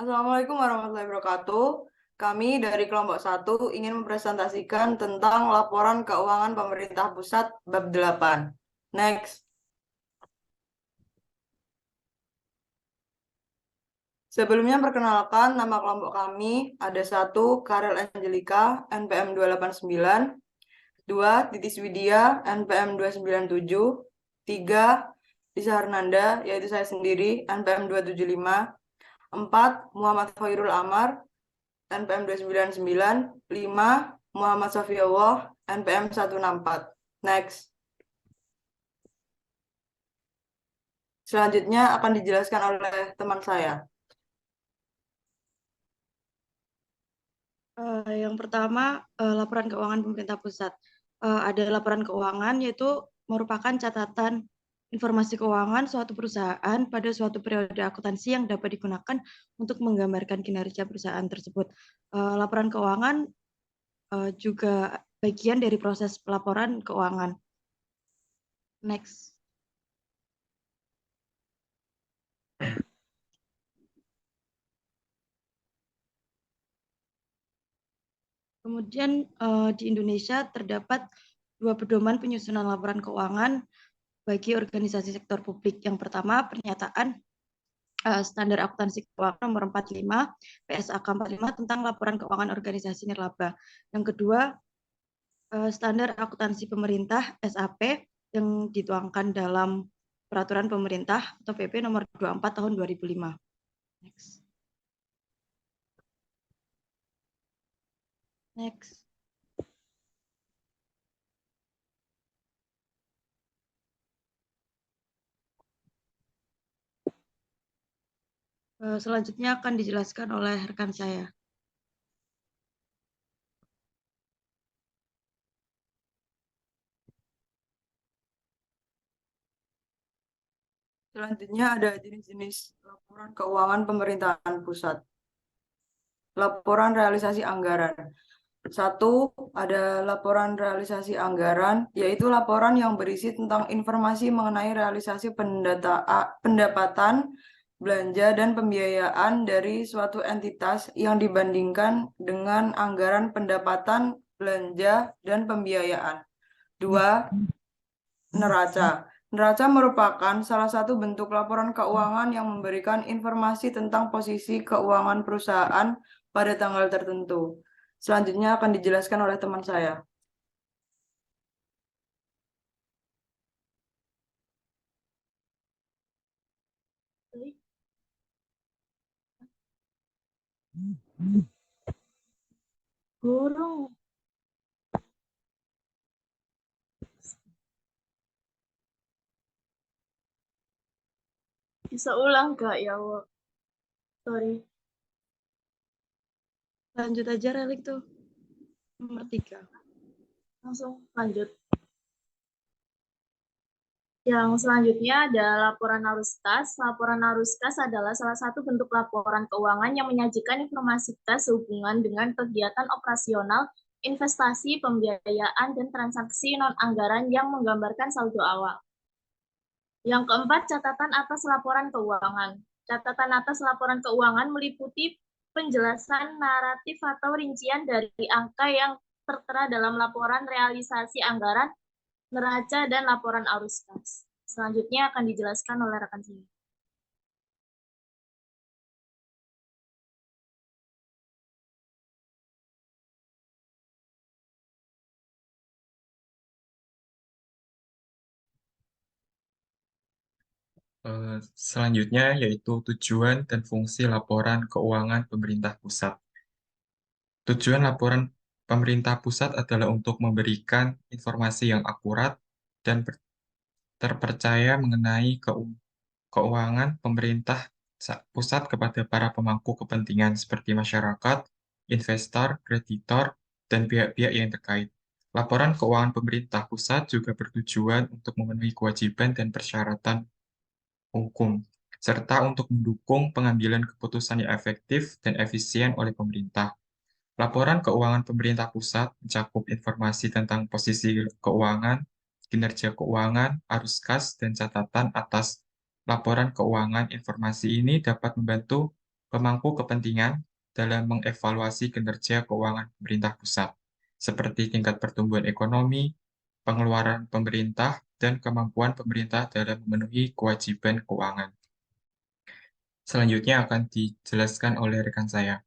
Assalamualaikum warahmatullahi wabarakatuh. Kami dari kelompok 1 ingin mempresentasikan tentang laporan keuangan pemerintah pusat bab 8. Next. Sebelumnya perkenalkan nama kelompok kami ada 1 Karel Angelika NPM 289, 2 Titis Widya NPM 297, 3 Lisa Hernanda yaitu saya sendiri NPM 275, 4 Muhammad Khairul Amar NPM 299, 5 Muhammad Safiullah NPM 164. Next. Selanjutnya akan dijelaskan oleh teman saya. Yang pertama, laporan keuangan pemerintah pusat. Ada laporan keuangan, yaitu merupakan catatan informasi keuangan suatu perusahaan pada suatu periode akuntansi yang dapat digunakan untuk menggambarkan kinerja perusahaan tersebut. Laporan keuangan juga bagian dari proses pelaporan keuangan. Next. Kemudian di Indonesia terdapat 2 pedoman penyusunan laporan keuangan bagi organisasi sektor publik. Yang pertama, pernyataan Standar Akuntansi Keuangan nomor 45 PSAK 45 tentang laporan keuangan organisasi nirlaba. Yang kedua, Standar Akuntansi Pemerintah SAP yang dituangkan dalam Peraturan Pemerintah atau PP nomor 24 tahun 2005. Next. Next. Selanjutnya akan dijelaskan oleh rekan saya. Selanjutnya ada jenis-jenis laporan keuangan pemerintahan pusat. Laporan realisasi anggaran. 1 ada laporan realisasi anggaran, yaitu laporan yang berisi tentang informasi mengenai realisasi pendapatan, belanja, dan pembiayaan dari suatu entitas yang dibandingkan dengan anggaran pendapatan, belanja, dan pembiayaan. 2 neraca. Neraca merupakan salah satu bentuk laporan keuangan yang memberikan informasi tentang posisi keuangan perusahaan pada tanggal tertentu. Selanjutnya akan dijelaskan oleh teman saya. Guru, bisa ulang gak ya, Wo? Sorry. Lanjut aja relik tuh. Nomor 3. Langsung lanjut. Yang selanjutnya ada laporan arus kas. Laporan arus kas adalah salah satu bentuk laporan keuangan yang menyajikan informasi kas sehubungan dengan kegiatan operasional, investasi, pembiayaan, dan transaksi non-anggaran yang menggambarkan saldo awal. Yang keempat, catatan atas laporan keuangan. Catatan atas laporan keuangan meliputi penjelasan naratif atau rincian dari angka yang tertera dalam laporan realisasi anggaran, neraca, dan laporan arus kas. Selanjutnya akan dijelaskan oleh rekan saya. Selanjutnya yaitu tujuan dan fungsi laporan keuangan pemerintah pusat. Tujuan laporan pemerintah pusat adalah untuk memberikan informasi yang akurat dan terpercaya mengenai keuangan pemerintah pusat kepada para pemangku kepentingan seperti masyarakat, investor, kreditor, dan pihak-pihak yang terkait. Laporan keuangan pemerintah pusat juga bertujuan untuk memenuhi kewajiban dan persyaratan hukum, serta untuk mendukung pengambilan keputusan yang efektif dan efisien oleh pemerintah. Laporan keuangan pemerintah pusat mencakup informasi tentang posisi keuangan, kinerja keuangan, arus kas, dan catatan atas laporan keuangan. Informasi ini dapat membantu pemangku kepentingan dalam mengevaluasi kinerja keuangan pemerintah pusat, seperti tingkat pertumbuhan ekonomi, pengeluaran pemerintah, dan kemampuan pemerintah dalam memenuhi kewajiban keuangan. Selanjutnya akan dijelaskan oleh rekan saya.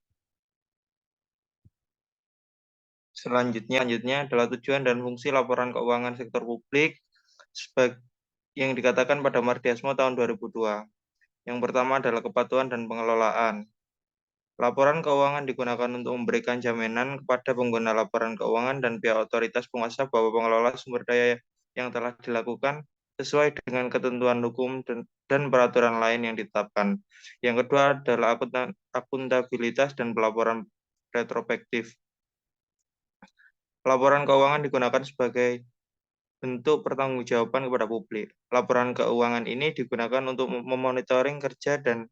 Selanjutnya adalah tujuan dan fungsi laporan keuangan sektor publik yang dikatakan pada Mardiasmo tahun 2002. Yang pertama adalah kepatuhan dan pengelolaan. Laporan keuangan digunakan untuk memberikan jaminan kepada pengguna laporan keuangan dan pihak otoritas penguasa bahwa pengelola sumber daya yang telah dilakukan sesuai dengan ketentuan hukum dan peraturan lain yang ditetapkan. Yang kedua adalah akuntabilitas dan pelaporan retrospektif. Laporan keuangan digunakan sebagai bentuk pertanggungjawaban kepada publik. Laporan keuangan ini digunakan untuk memonitoring kerja dan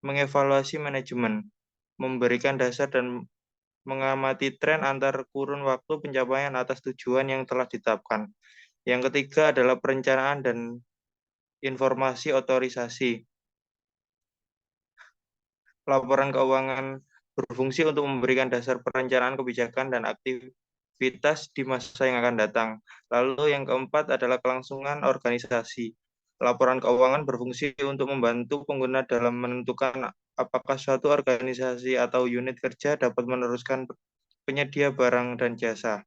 mengevaluasi manajemen, memberikan dasar dan mengamati tren antar kurun waktu pencapaian atas tujuan yang telah ditetapkan. Yang ketiga adalah perencanaan dan informasi otorisasi. Laporan keuangan berfungsi untuk memberikan dasar perencanaan kebijakan dan aktivitas di masa yang akan datang. Lalu yang keempat adalah kelangsungan organisasi. Laporan keuangan berfungsi untuk membantu pengguna dalam menentukan apakah suatu organisasi atau unit kerja dapat meneruskan penyedia barang dan jasa.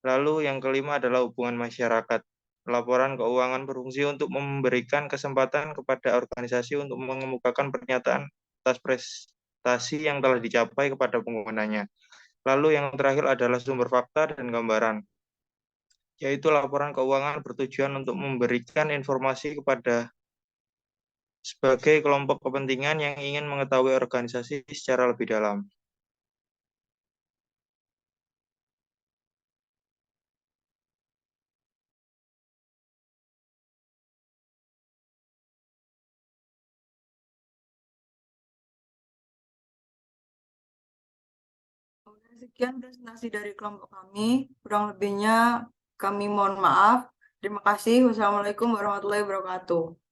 Lalu yang kelima adalah hubungan masyarakat. Laporan keuangan berfungsi untuk memberikan kesempatan kepada organisasi untuk mengemukakan pernyataan atas prestasi yang telah dicapai kepada penggunanya. Lalu yang terakhir adalah sumber fakta dan gambaran, yaitu laporan keuangan bertujuan untuk memberikan informasi kepada sebagai kelompok kepentingan yang ingin mengetahui organisasi secara lebih dalam. Sekian presentasi dari kelompok kami. Kurang lebihnya kami mohon maaf. Terima kasih. Wassalamualaikum warahmatullahi wabarakatuh.